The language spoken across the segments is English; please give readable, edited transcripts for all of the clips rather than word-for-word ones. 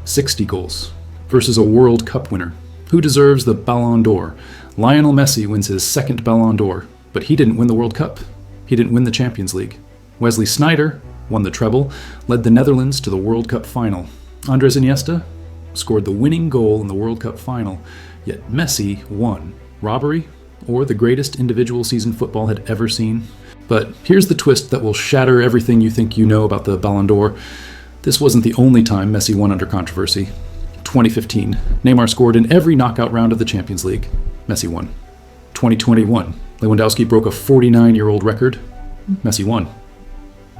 60 goals versus a World Cup winner. Who deserves the Ballon d'Or? Lionel Messi wins his second Ballon d'Or, but he didn't win the World Cup. He didn't win the Champions League. Wesley Sneijder won the treble, led the Netherlands to the World Cup final. Andres Iniesta scored the winning goal in the World Cup final, yet Messi won. Robbery, or the greatest individual season football had ever seen? But here's the twist that will shatter everything you think you know about the Ballon d'Or. This wasn't the only time Messi won under controversy. 2015, Neymar scored in every knockout round of the Champions League. Messi won. 2021, Lewandowski broke a 49-year-old record. Messi won.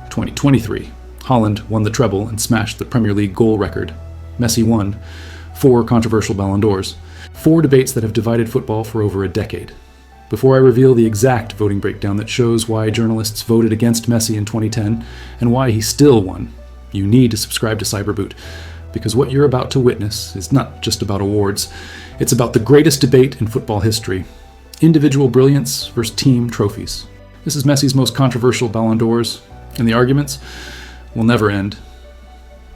2023, Haaland won the treble and smashed the Premier League goal record. Messi won. 4 controversial Ballon d'Ors. 4 debates that have divided football for over a decade. Before I reveal the exact voting breakdown that shows why journalists voted against Messi in 2010 and why he still won, you need to subscribe to Cyberboot, because what you're about to witness is not just about awards. It's about the greatest debate in football history. Individual brilliance versus team trophies. This is Messi's most controversial Ballon d'Ors, and the arguments will never end.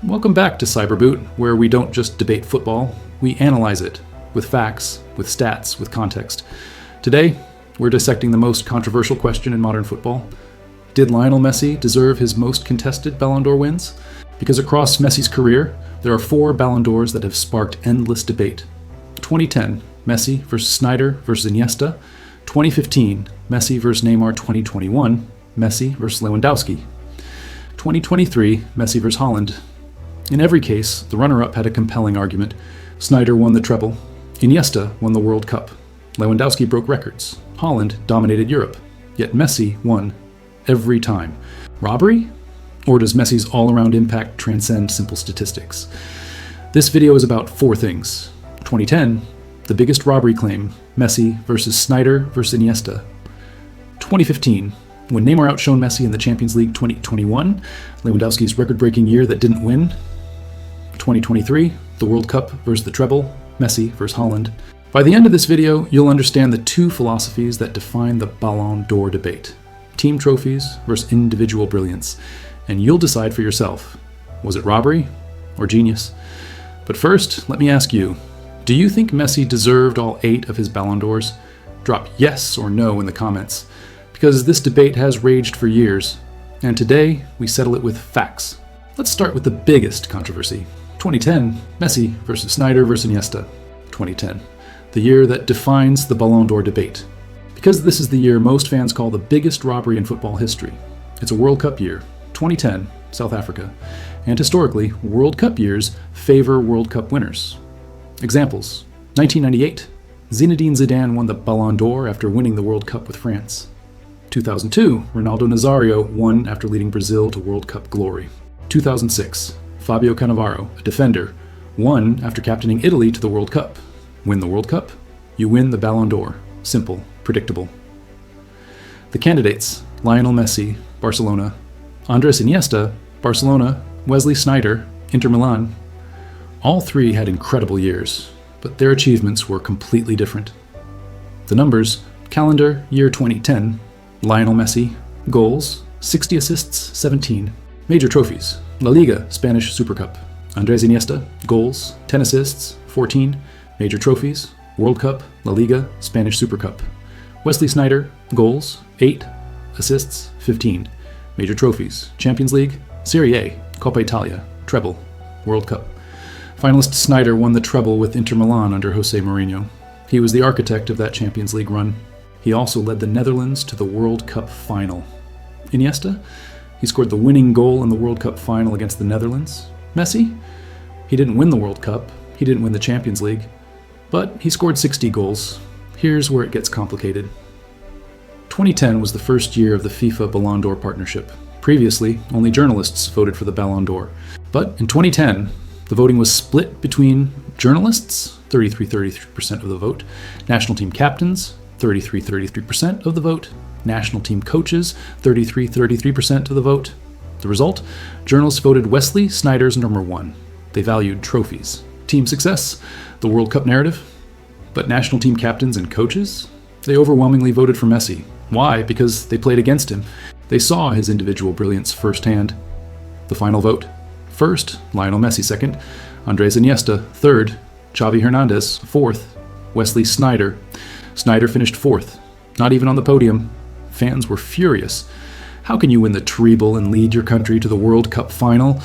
Welcome back to Cyberboot, where we don't just debate football, we analyze it, with facts, with stats, with context. Today, we're dissecting the most controversial question in modern football. Did Lionel Messi deserve his most contested Ballon d'Or wins? Because across Messi's career, there are 4 Ballon d'Ors that have sparked endless debate. 2010, Messi versus Sneijder versus Iniesta. 2015, Messi versus Neymar. 2021, Messi versus Lewandowski. 2023, Messi versus Haaland. In every case, the runner-up had a compelling argument. Sneijder won the treble. Iniesta won the World Cup. Lewandowski broke records. Haaland dominated Europe. Yet Messi won every time. Robbery? Or does Messi's all-around impact transcend simple statistics? This video is about 4 things. 2010, the biggest robbery claim, Messi versus Sneijder versus Iniesta. 2015, when Neymar outshone Messi in the Champions League. 2021, Lewandowski's record-breaking year that didn't win. 2023, the World Cup versus the treble, Messi versus Haaland. By the end of this video, you'll understand the 2 philosophies that define the Ballon d'Or debate. Team trophies versus individual brilliance. And you'll decide for yourself, was it robbery or genius? But first, let me ask you, do you think Messi deserved all 8 of his Ballon d'Ors? Drop yes or no in the comments, because this debate has raged for years, and today we settle it with facts. Let's start with the biggest controversy. 2010, Messi versus Sneijder versus Iniesta. 2010, the year that defines the Ballon d'Or debate. Because this is the year most fans call the biggest robbery in football history. It's a World Cup year. 2010, South Africa. And historically, World Cup years favor World Cup winners. Examples: 1998, Zinedine Zidane won the Ballon d'Or after winning the World Cup with France. 2002, Ronaldo Nazario won after leading Brazil to World Cup glory. 2006, Fabio Cannavaro, a defender, won after captaining Italy to the World Cup. Win the World Cup, you win the Ballon d'Or. Simple, predictable. The candidates: Lionel Messi, Barcelona; Andres Iniesta, Barcelona; Wesley Sneijder, Inter Milan. All 3 had incredible years, but their achievements were completely different. The numbers: calendar year 2010, Lionel Messi, goals, 60 assists, 17. Major trophies: La Liga, Spanish Super Cup. Andres Iniesta, goals, 10 assists, 14. Major trophies: World Cup, La Liga, Spanish Super Cup. Wesley Sneijder, goals, 8, assists, 15. Major trophies: Champions League, Serie A, Coppa Italia, treble, World Cup. Finalist Sneijder won the treble with Inter Milan under Jose Mourinho. He was the architect of that Champions League run. He also led the Netherlands to the World Cup final. Iniesta? He scored the winning goal in the World Cup final against the Netherlands. Messi? He didn't win the World Cup. He didn't win the Champions League. But he scored 60 goals. Here's where it gets complicated. 2010 was the first year of the FIFA Ballon d'Or partnership. Previously, only journalists voted for the Ballon d'Or. But in 2010, the voting was split between journalists, 33% of the vote, national team captains, 33% of the vote, national team coaches, 33% of the vote. The result? Journalists voted Wesley Sneijder's number 1. They valued trophies. Team success, the World Cup narrative. But national team captains and coaches? They overwhelmingly voted for Messi. Why? Because they played against him. They saw his individual brilliance firsthand. The final vote. First, Lionel Messi. Second, Andres Iniesta, 3rd. Xavi Hernandez, 4th. Wesley Sneijder. Sneijder finished 4th. Not even on the podium. Fans were furious. How can you win the treble and lead your country to the World Cup final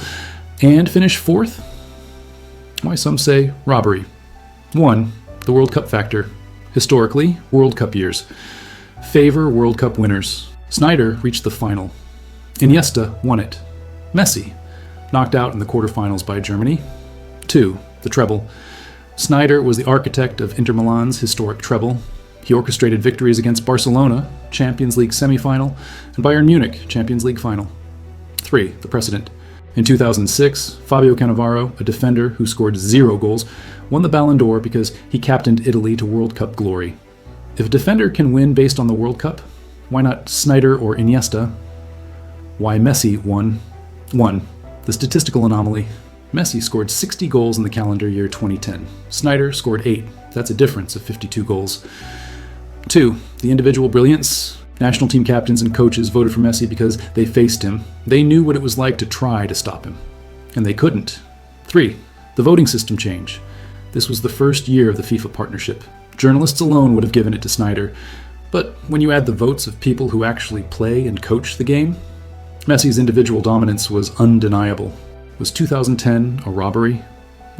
and finish 4th? Why, some say robbery. 1. The World Cup factor. Historically, World Cup years favor World Cup winners. Sneijder reached the final. Iniesta won it. Messi knocked out in the quarterfinals by Germany. 2. The treble. Sneijder was the architect of Inter Milan's historic treble. He orchestrated victories against Barcelona, Champions League semi-final, and Bayern Munich, Champions League final. 3. The precedent. In 2006, Fabio Cannavaro, a defender who scored 0 goals, won the Ballon d'Or because he captained Italy to World Cup glory. If a defender can win based on the World Cup, why not Sneijder or Iniesta? Why Messi won? 1. The statistical anomaly. Messi scored 60 goals in the calendar year 2010. Sneijder scored 8. That's a difference of 52 goals. 2. The individual brilliance. National team captains and coaches voted for Messi because they faced him. They knew what it was like to try to stop him. And they couldn't. 3. The voting system change. This was the first year of the FIFA partnership. Journalists alone would have given it to Sneijder. But when you add the votes of people who actually play and coach the game, Messi's individual dominance was undeniable. Was 2010 a robbery?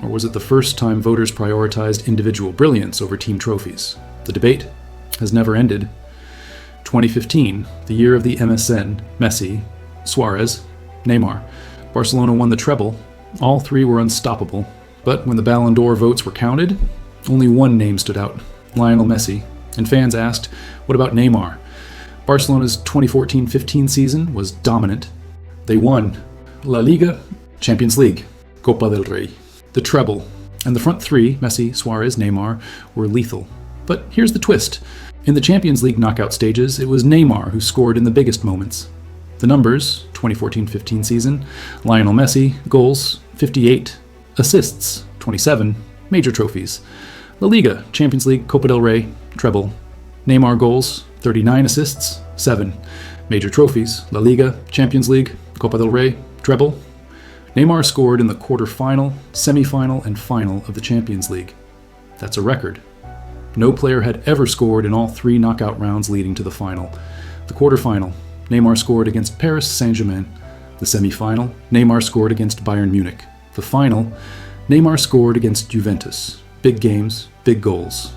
Or was it the first time voters prioritized individual brilliance over team trophies? The debate has never ended. 2015, the year of the MSN, Messi, Suarez, Neymar. Barcelona won the treble. All 3 were unstoppable. But when the Ballon d'Or votes were counted, only one name stood out, Lionel Messi. And fans asked, what about Neymar? Barcelona's 2014-15 season was dominant. They won La Liga, Champions League, Coppa del Rey, the treble. And the front 3, Messi, Suarez, Neymar, were lethal. But here's the twist. In the Champions League knockout stages, it was Neymar who scored in the biggest moments. The numbers, 2014-15 season, Lionel Messi, goals, 58, assists, 27, major trophies. La Liga, Champions League, Copa del Rey, treble. Neymar goals, 39 assists, 7. Major trophies, La Liga, Champions League, Copa del Rey, treble. Neymar scored in the quarter-final, semi-final, and final of the Champions League. That's a record. No player had ever scored in all 3 knockout rounds leading to the final. The quarter-final, Neymar scored against Paris Saint-Germain. The semi-final, Neymar scored against Bayern Munich. The final, Neymar scored against Juventus. Big games, big goals.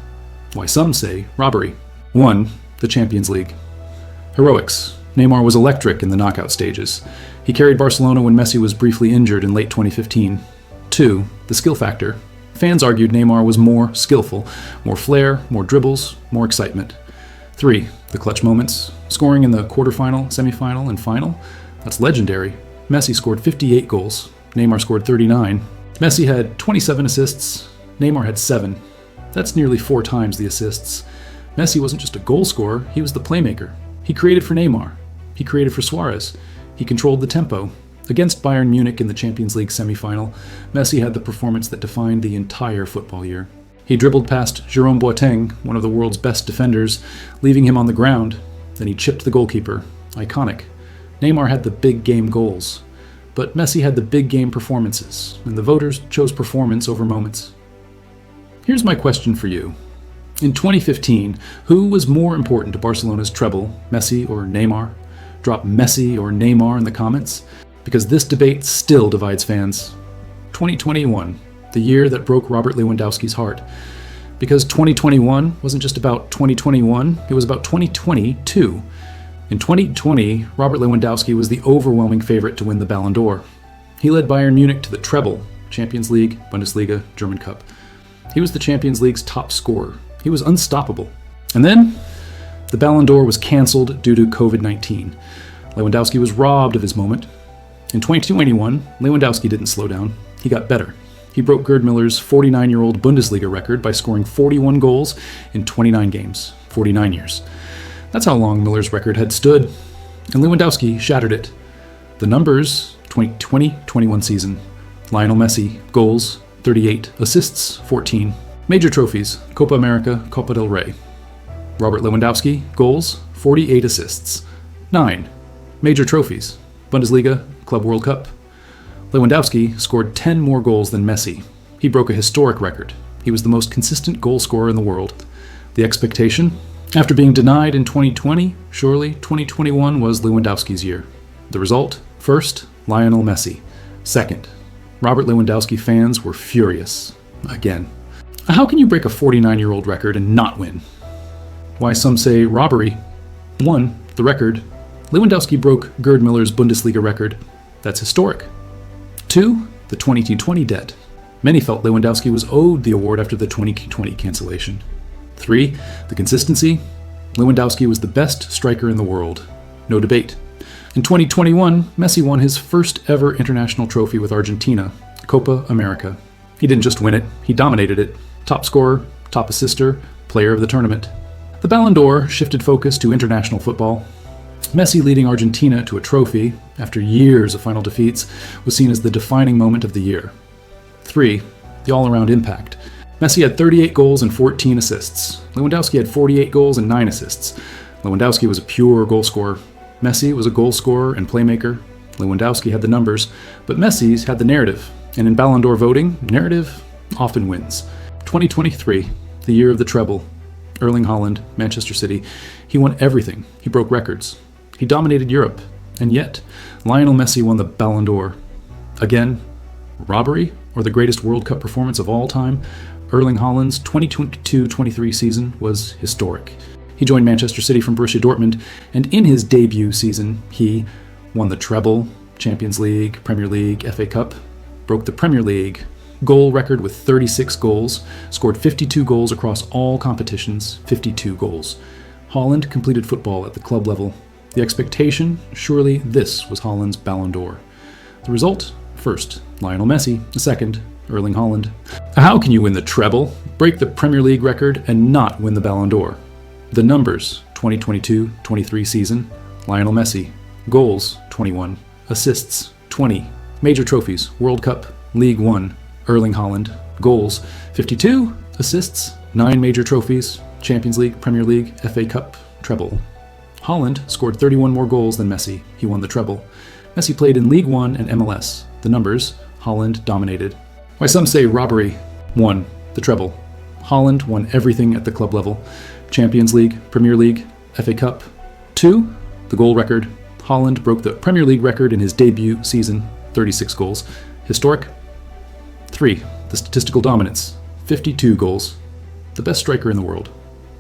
Why, some say robbery. 1. The Champions League. Heroics. Neymar was electric in the knockout stages. He carried Barcelona when Messi was briefly injured in late 2015. 2. The skill factor. Fans argued Neymar was more skillful, more flair, more dribbles, more excitement. 3. The clutch moments. Scoring in the quarterfinal, semifinal, and final. That's legendary. Messi scored 58 goals. Neymar scored 39. Messi had 27 assists. Neymar had 7. That's nearly 4 times the assists. Messi wasn't just a goal scorer, he was the playmaker. He created for Neymar. He created for Suarez. He controlled the tempo. Against Bayern Munich in the Champions League semi-final, Messi had the performance that defined the entire football year. He dribbled past Jerome Boateng, one of the world's best defenders, leaving him on the ground. Then he chipped the goalkeeper. Iconic. Neymar had the big game goals. But Messi had the big game performances, and the voters chose performance over moments. Here's my question for you. In 2015, who was more important to Barcelona's treble, Messi or Neymar? Drop Messi or Neymar in the comments, because this debate still divides fans. 2021, the year that broke Robert Lewandowski's heart. Because 2021 wasn't just about 2021, it was about 2020 too. In 2020, Robert Lewandowski was the overwhelming favorite to win the Ballon d'Or. He led Bayern Munich to the treble, Champions League, Bundesliga, German Cup. He was the Champions League's top scorer. He was unstoppable. And then, the Ballon d'Or was cancelled due to COVID-19. Lewandowski was robbed of his moment. In 2021, Lewandowski didn't slow down. He got better. He broke Gerd Müller's 49-year-old Bundesliga record by scoring 41 goals in 29 games. 49 years. That's how long Müller's record had stood. And Lewandowski shattered it. The numbers, 2020-21 season. Lionel Messi, goals, 38. Assists, 14. Major trophies, Copa America, Copa del Rey. Robert Lewandowski, goals, 48 assists. 9. Major trophies, Bundesliga, Club World Cup. Lewandowski scored 10 more goals than Messi. He broke a historic record. He was the most consistent goal scorer in the world. The expectation? After being denied in 2020, surely 2021 was Lewandowski's year. The result? First, Lionel Messi. Second, Robert Lewandowski fans were furious. Again. How can you break a 49-year-old record and not win? Why, some say robbery. 1. The record. Lewandowski broke Gerd Müller's Bundesliga record. That's historic. 2. The 2020 debt. Many felt Lewandowski was owed the award after the 2020 cancellation. 3. The consistency. Lewandowski was the best striker in the world. No debate. In 2021, Messi won his first ever international trophy with Argentina, Coppa America. He didn't just win it, he dominated it. Top scorer, top assister, player of the tournament. The Ballon d'Or shifted focus to international football. Messi leading Argentina to a trophy, after years of final defeats, was seen as the defining moment of the year. 3. The all-around impact. Messi had 38 goals and 14 assists. Lewandowski had 48 goals and 9 assists. Lewandowski was a pure goal scorer. Messi was a goal scorer and playmaker. Lewandowski had the numbers, but Messi's had the narrative. And in Ballon d'Or voting, narrative often wins. 2023, the year of the treble. Erling Haaland, Manchester City. He won everything. He broke records. He dominated Europe. And yet, Lionel Messi won the Ballon d'Or. Again, robbery or the greatest World Cup performance of all time? Erling Haaland's 2022-23 season was historic. He joined Manchester City from Borussia Dortmund, and in his debut season, he won the treble, Champions League, Premier League, FA Cup, broke the Premier League goal record with 36 goals, scored 52 goals across all competitions, 52 goals. Haaland completed football at the club level. The expectation? Surely this was Haaland's Ballon d'Or. The result? First, Lionel Messi. Second, Erling Haaland. How can you win the treble, break the Premier League record, and not win the Ballon d'Or? The numbers: 2022-23 season, Lionel Messi. Goals: 21. Assists: 20. Major trophies: World Cup, League 1, Erling Haaland. Goals: 52. Assists: 9 major trophies, Champions League, Premier League, FA Cup, treble. Haaland scored 31 more goals than Messi. He won the treble. Messi played in League 1 and MLS. The numbers: Haaland dominated. Why some say robbery. 1. The treble. Haaland won everything at the club level. Champions League, Premier League, FA Cup. 2. The goal record. Haaland broke the Premier League record in his debut season, 36 goals. Historic. 3. The statistical dominance. 52 goals. The best striker in the world.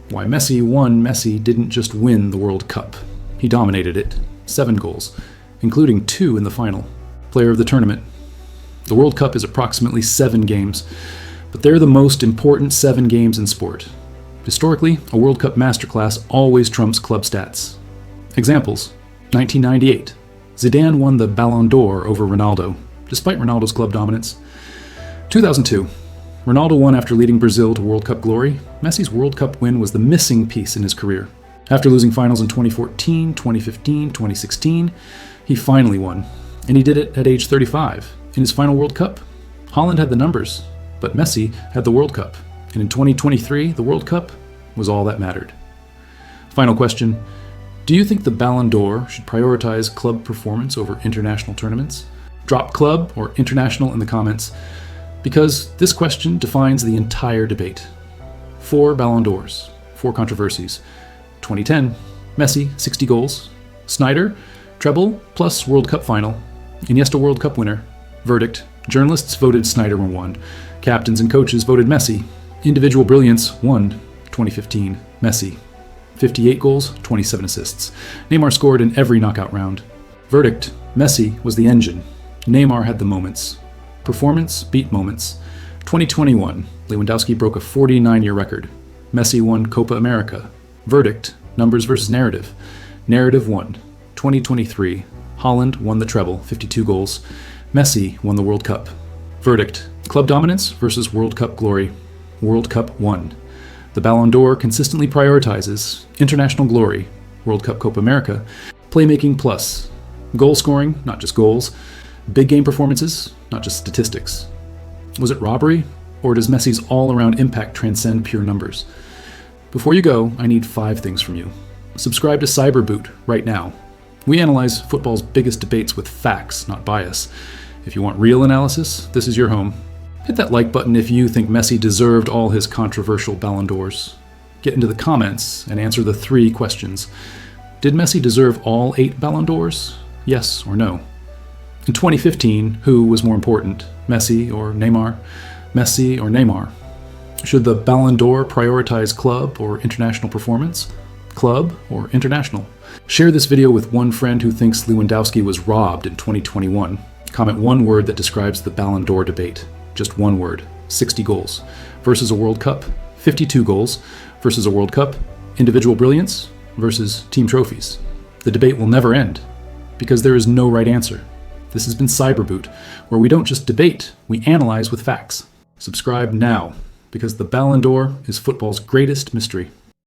Why Messi won? Messi didn't just win the World Cup. He dominated it. 7 goals, including 2 in the final. Player of the tournament. The World Cup is approximately 7 games, but they're the most important 7 games in sport. Historically, a World Cup masterclass always trumps club stats. Examples: 1998. Zidane won the Ballon d'Or over Ronaldo, despite Ronaldo's club dominance. 2002. Ronaldo won after leading Brazil to World Cup glory. Messi's World Cup win was the missing piece in his career. After losing finals in 2014, 2015, 2016, he finally won, and he did it at age 35. In his final World Cup, Haaland had the numbers, but Messi had the World Cup. And in 2023, the World Cup was all that mattered. Final question: do you think the Ballon d'Or should prioritize club performance over international tournaments? Drop club or international in the comments, because this question defines the entire debate. 4 Ballon d'Ors, 4 controversies. 2010, Messi, 60 goals. Sneijder, treble plus World Cup final. Iniesta World Cup winner. Verdict: journalists voted Sneijder won. Captains and coaches voted Messi. Individual brilliance won. 2015, Messi. 58 goals, 27 assists. Neymar scored in every knockout round. Verdict: Messi was the engine. Neymar had the moments. Performance beat moments. 2021, Lewandowski broke a 49-year record. Messi won Coppa America. Verdict: numbers versus narrative. Narrative won. 2023, Haaland won the treble, 52 goals. Messi won the World Cup. Verdict: club dominance versus World Cup glory. World Cup won. The Ballon d'Or consistently prioritizes international glory, World Cup, Copa America, playmaking plus, goal scoring, not just goals, big game performances, not just statistics. Was it robbery, or does Messi's all-around impact transcend pure numbers? Before you go, I need 5 things from you. Subscribe to Cyberboot right now. We analyze football's biggest debates with facts, not bias. If you want real analysis, this is your home. Hit that like button if you think Messi deserved all his controversial Ballon d'Ors. Get into the comments and answer the 3 questions. Did Messi deserve all 8 Ballon d'Ors? Yes or no? In 2015, who was more important, Messi or Neymar? Messi or Neymar? Should the Ballon d'Or prioritize club or international performance? Club or international? Share this video with one friend who thinks Lewandowski was robbed in 2021. Comment one word that describes the Ballon d'Or debate. Just one word. 60 goals. Versus a World Cup. 52 goals. Versus a World Cup. Individual brilliance. Versus team trophies. The debate will never end. Because there is no right answer. This has been Cyberboot, where we don't just debate, we analyze with facts. Subscribe now, because the Ballon d'Or is football's greatest mystery.